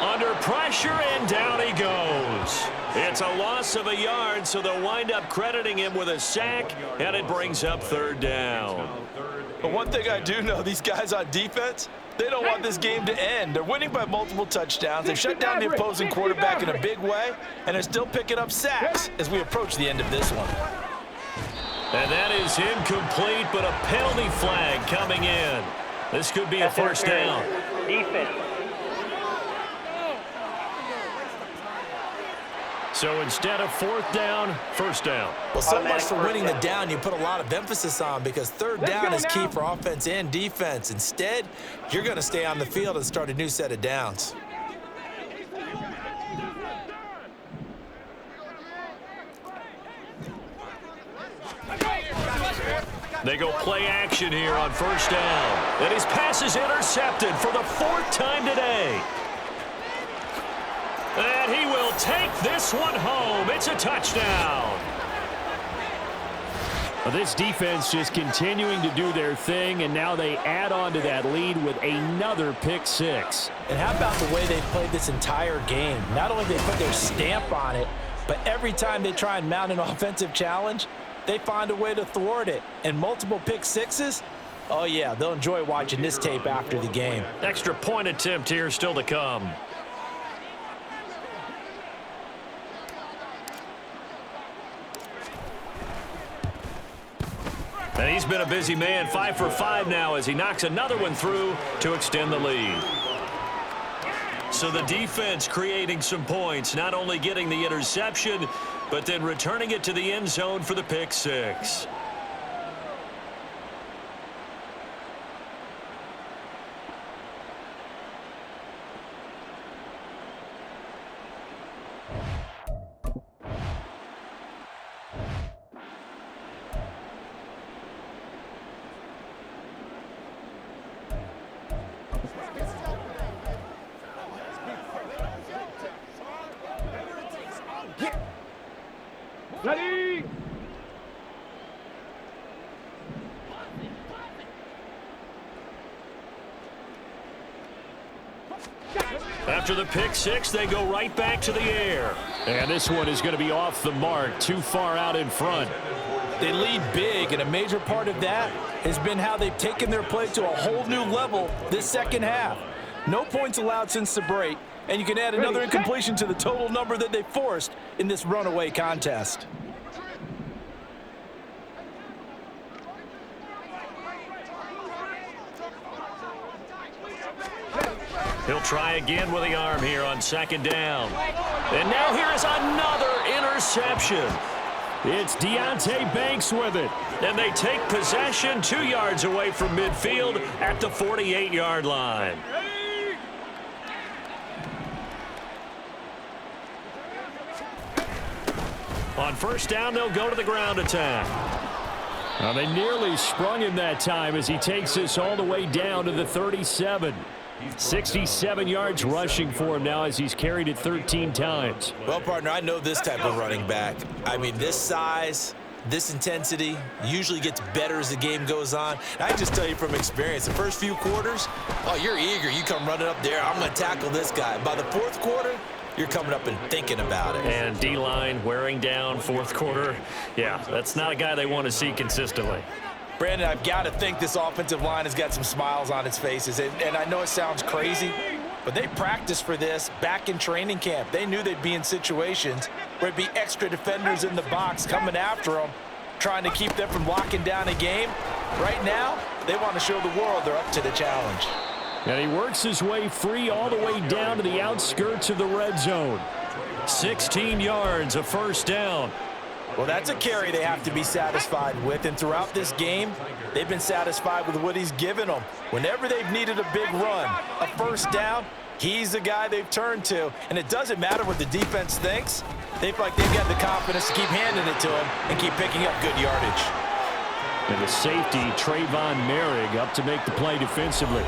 Under pressure, and down he goes. It's a loss of a yard, so they'll wind up crediting him with a sack, and it brings up 3rd down. But one thing I do know, these guys on defense, they don't want this game to end. They're winning by multiple touchdowns. They've shut down the opposing quarterback in a big way, and they're still picking up sacks as we approach the end of this one. And that is incomplete, but a penalty flag coming in. This could be a first down. Defense. So instead of fourth down, first down. Well, so much for winning the down you put a lot of emphasis on, because third down is key for offense and defense. Instead, you're going to stay on the field and start a new set of downs. They go play action here on first down. And his pass is intercepted for the fourth time today. And he will take this one home. It's a touchdown. Well, this defense just continuing to do their thing, and now they add on to that lead with another pick six. And how about the way they played this entire game? Not only did they put their stamp on it, but every time they try and mount an offensive challenge, they find a way to thwart it. And multiple pick sixes, oh yeah, they'll enjoy watching this tape after the game. Extra point attempt here still to come. And he's been a busy man, 5 for 5 now as he knocks another one through to extend the lead. So the defense creating some points, not only getting the interception, but then returning it to the end zone for the pick six. Ready? After the pick six, they go right back to the air. And this one is going to be off the mark, too far out in front. They lead big, and a major part of that has been how they've taken their play to a whole new level this second half. No points allowed since the break, and you can add another incompletion to the total number that they forced in this runaway contest. He'll try again with the arm here on second down. And now here is another interception. It's Deonte Banks with it. And they take possession 2 yards away from midfield at the 48-yard line. On first down, they'll go to the ground attack. Well, they nearly sprung him that time as he takes this all the way down to the 37. 67 yards rushing for him now as he's carried it 13 times. Well, partner, I know this type of running back. I mean, this size, this intensity usually gets better as the game goes on. And I can just tell you from experience, the first few quarters, oh, you're eager. You come running up there, I'm going to tackle this guy. By the fourth quarter, you're coming up and thinking about it. And D-line wearing down fourth quarter. Yeah, that's not a guy they want to see consistently. Brandon, I've got to think this offensive line has got some smiles on its faces. And I know it sounds crazy, but they practiced for this back in training camp. They knew they'd be in situations where it'd be extra defenders in the box coming after them, trying to keep them from locking down a game. Right now, they want to show the world they're up to the challenge. And he works his way free all the way down to the outskirts of the red zone. 16 yards, a first down. Well, that's a carry they have to be satisfied with, and throughout this game, they've been satisfied with what he's given them. Whenever they've needed a big run, a first down, he's the guy they've turned to. And it doesn't matter what the defense thinks. They feel like they've got the confidence to keep handing it to him and keep picking up good yardage. And the safety, Trayvon Merrick, up to make the play defensively.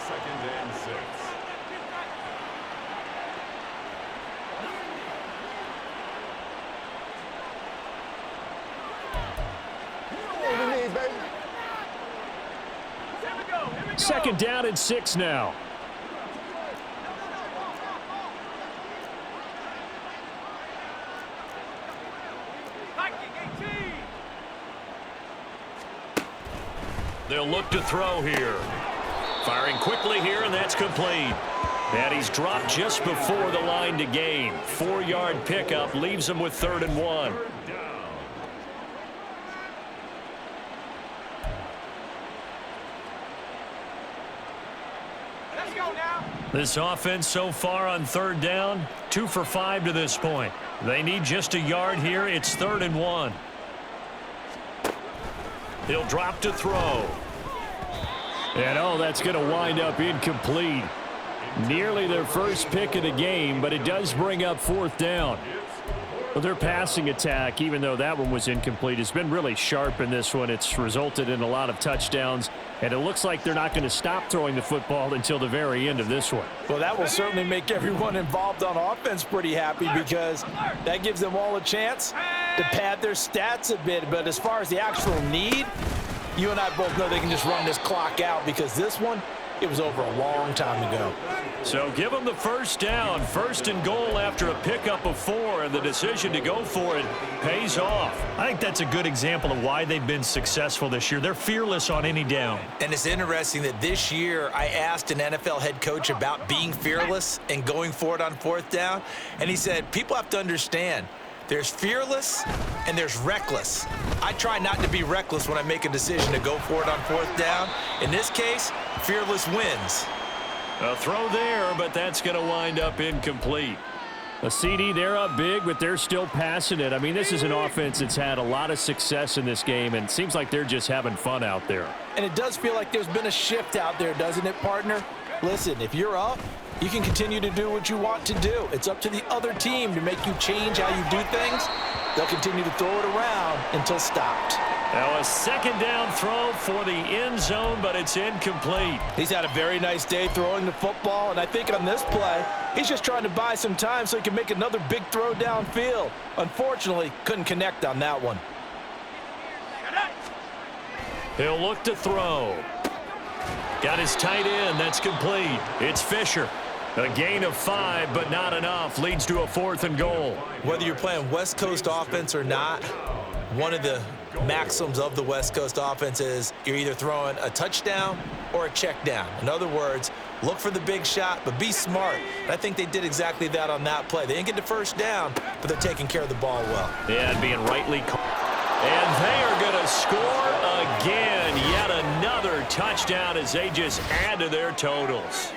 Second and 6. Second down and 6 now. They'll look to throw here. Firing quickly here, and that's complete. And he's dropped just before the line to gain. 4-yard pickup leaves him with 3rd and 1. Let's go now. This offense so far on third down, 2 for 5 to this point. They need just a yard here. It's 3rd and 1. He'll drop to throw. And that's going to wind up incomplete. Nearly their first pick of the game, but it does bring up 4th down. Well, their passing attack, even though that one was incomplete, has been really sharp in this one. It's resulted in a lot of touchdowns, and it looks like they're not going to stop throwing the football until the very end of this one. Well, that will certainly make everyone involved on offense pretty happy because that gives them all a chance to pad their stats a bit. But as far as the actual need, you and I both know they can just run this clock out because this one, it was over a long time ago. So give them the first down. 1st and goal after a pickup of 4, and the decision to go for it pays off. I think that's a good example of why they've been successful this year. They're fearless on any down. And it's interesting that this year I asked an NFL head coach about being fearless and going for it on 4th down, and he said, people have to understand, there's fearless and there's reckless. I try not to be reckless when I make a decision to go for it on 4th down. In this case, fearless wins. A throw there, but that's going to wind up incomplete. A CD, they're up big, but they're still passing it. I mean, this is an offense that's had a lot of success in this game, and it seems like they're just having fun out there. And it does feel like there's been a shift out there, doesn't it, partner? Listen, if you're up, you can continue to do what you want to do. It's up to the other team to make you change how you do things. They'll continue to throw it around until stopped. Now a 2nd down throw for the end zone, but it's incomplete. He's had a very nice day throwing the football, and I think on this play, he's just trying to buy some time so he can make another big throw downfield. Unfortunately, couldn't connect on that one. He'll look to throw. Got his tight end. That's complete. It's Fisher. A gain of 5, but not enough. Leads to a 4th and goal. Whether you're playing West Coast offense or not, one of the maxims of the West Coast offense is you're either throwing a touchdown or a check down. In other words, look for the big shot, but be smart. And I think they did exactly that on that play. They didn't get the first down, but they're taking care of the ball well. Yeah, and being rightly called. And they are going to score again. Yet another touchdown as they just add to their totals.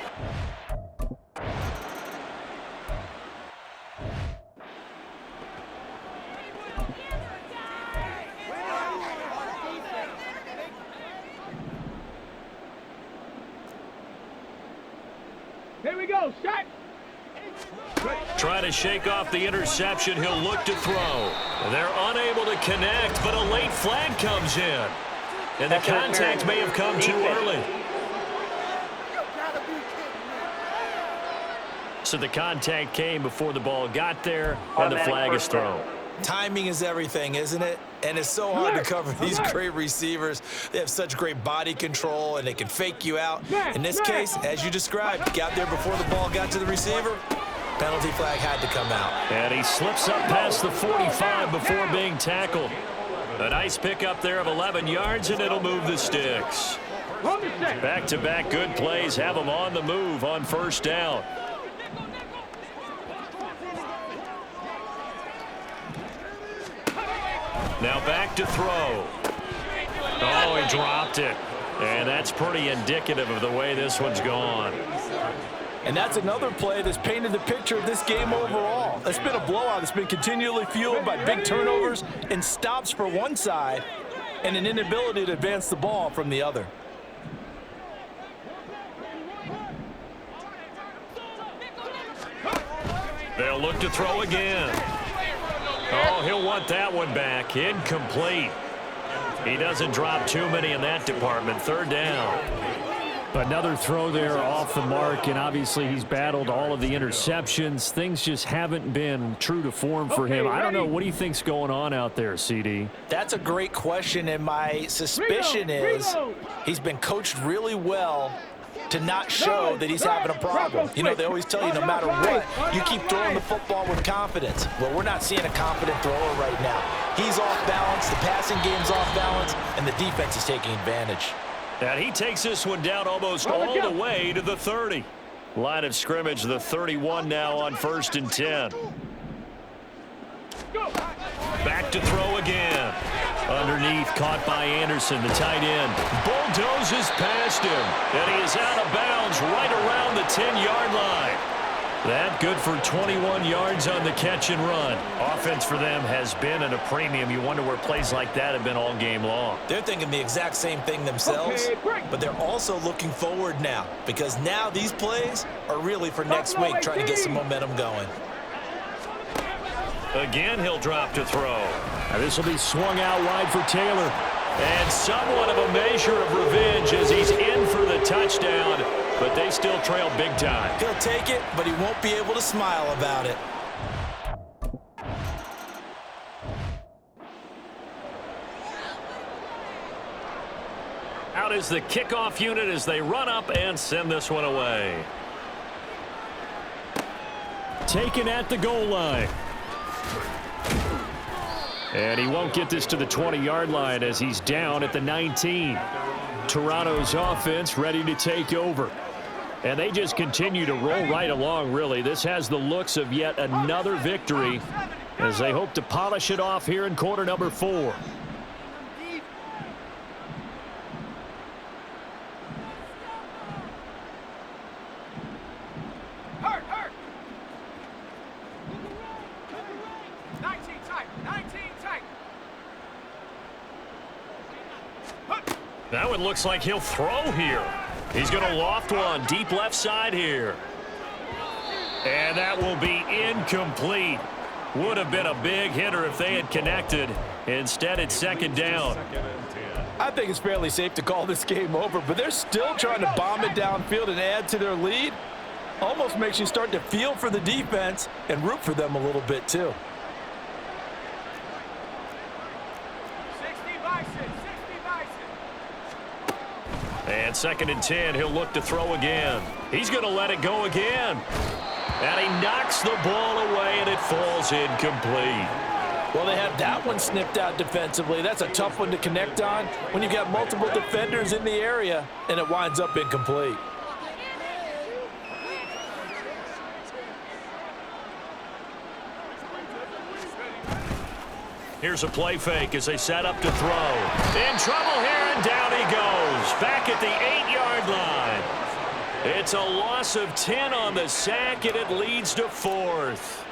Here we go, shot. Try to shake off the interception. He'll look to throw. They're unable to connect, but a late flag comes in. And the contact may have come too early. So the contact came before the ball got there, and the flag is thrown. Timing is everything, isn't it? And it's so hard to cover these great receivers. They have such great body control, and they can fake you out. In this case, as you described, got there before the ball got to the receiver. Penalty flag had to come out. And he slips up past the 45 before being tackled. A nice pickup there of 11 yards, and it'll move the sticks. Back-to-back good plays have them on the move on 1st down. Now back to throw. Oh, he dropped it. And that's pretty indicative of the way this one's gone. And that's another play that's painted the picture of this game overall. It's been a blowout. It's been continually fueled by big turnovers and stops for one side and an inability to advance the ball from the other. They'll look to throw again. Oh, he'll want that one back. Incomplete. He doesn't drop too many in that department. 3rd down. Another throw there off the mark, and obviously he's battled all of the interceptions. Things just haven't been true to form for him. I don't know. What do you think's going on out there, CD? That's a great question, and my suspicion is he's been coached really well to not show that he's having a problem. You know, they always tell you no matter what, you keep throwing the football with confidence. Well, we're not seeing a confident thrower right now. He's off balance, the passing game's off balance, and the defense is taking advantage. And he takes this one down almost all the way to the 30. Line of scrimmage, the 31 now on 1st and 10. Back to throw again. Underneath, caught by Anderson, the tight end. Bulldozes past him, and he is out of bounds right around the 10-yard line. That good for 21 yards on the catch and run. Offense for them has been at a premium. You wonder where plays like that have been all game long. They're thinking the exact same thing themselves, but they're also looking forward now because now these plays are really for next week, trying to get some momentum going. Again, he'll drop to throw. Now this will be swung out wide for Taylor. And somewhat of a measure of revenge as he's in for the touchdown, but they still trail big time. He'll take it, but he won't be able to smile about it. Out is the kickoff unit as they run up and send this one away. Taken at the goal line. And he won't get this to the 20-yard line as he's down at the 19. Toronto's offense ready to take over. And they just continue to roll right along, really. This has the looks of yet another victory as they hope to polish it off here in quarter number 4. That one looks like he'll throw here. He's going to loft one deep left side here. And that will be incomplete. Would have been a big hitter if they had connected. Instead, it's second down. I think it's fairly safe to call this game over, but they're still trying to bomb it downfield and add to their lead. Almost makes you start to feel for the defense and root for them a little bit, too. And second and 10, he'll look to throw again. He's going to let it go again. And he knocks the ball away, and it falls incomplete. Well, they have that one snipped out defensively. That's a tough one to connect on when you've got multiple defenders in the area, and it winds up incomplete. Here's a play fake as they set up to throw. In trouble here, and down he goes. Back at the 8-yard line. It's a loss of 10 on the sack, and it leads to 4th.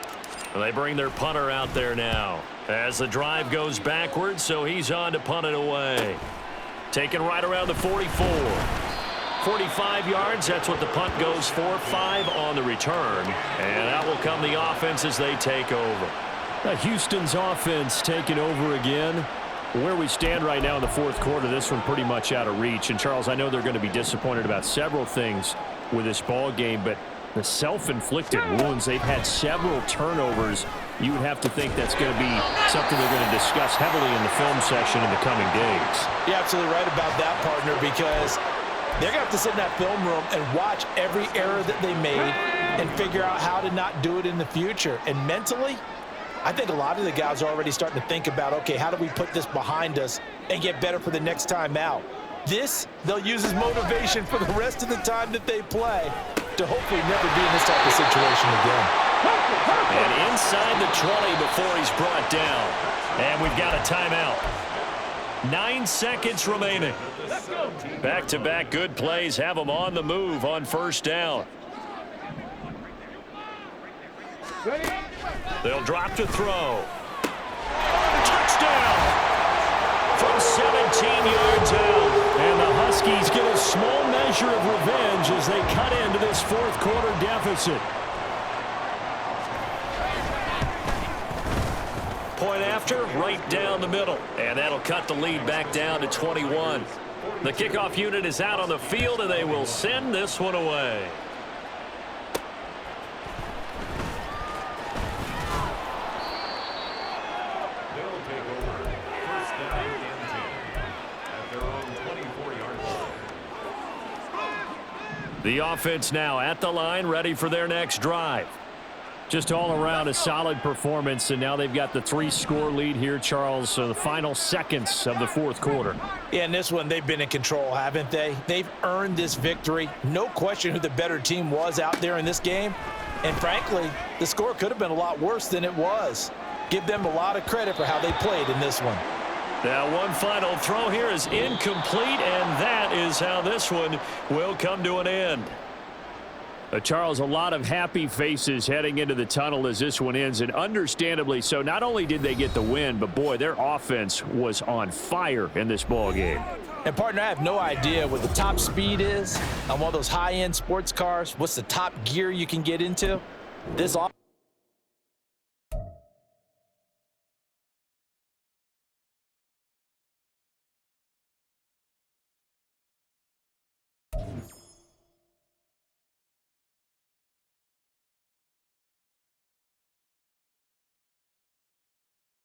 And they bring their punter out there now as the drive goes backwards, so he's on to punt it away. Taken right around the 44. 45 yards, that's what the punt goes for. 5 on the return. And out will come the offense as they take over. Houston's offense taking over again. Where we stand right now in the fourth quarter, this one pretty much out of reach. And, Charles, I know they're going to be disappointed about several things with this ball game, but the self-inflicted wounds, they've had several turnovers. You would have to think that's going to be something they're going to discuss heavily in the film session in the coming days. You're absolutely right about that, partner, because they're going to have to sit in that film room and watch every error that they made and figure out how to not do it in the future. And mentally, I think a lot of the guys are already starting to think about, okay, how do we put this behind us and get better for the next time out? This, they'll use as motivation for the rest of the time that they play to hopefully never be in this type of situation again. And inside the 20 before he's brought down. And we've got a timeout. 9 seconds remaining. Back-to-back good plays have them on the move on first down. They'll drop to throw. Touchdown! From 17 yards out. And the Huskies get a small measure of revenge as they cut into this fourth quarter deficit. Point after, right down the middle. And that'll cut the lead back down to 21. The kickoff unit is out on the field, and they will send this one away. The offense now at the line, ready for their next drive. Just all around a solid performance, and now they've got the 3-score lead here, Charles, so the final seconds of the fourth quarter. Yeah, in this one, they've been in control, haven't they? They've earned this victory. No question who the better team was out there in this game. And frankly, the score could have been a lot worse than it was. Give them a lot of credit for how they played in this one. Now one final throw here is incomplete, and that is how this one will come to an end. Charles, a lot of happy faces heading into the tunnel as this one ends, and understandably so. Not only did they get the win, but boy, their offense was on fire in this ball game. And partner, I have no idea what the top speed is on one of those high-end sports cars. What's the top gear you can get into? This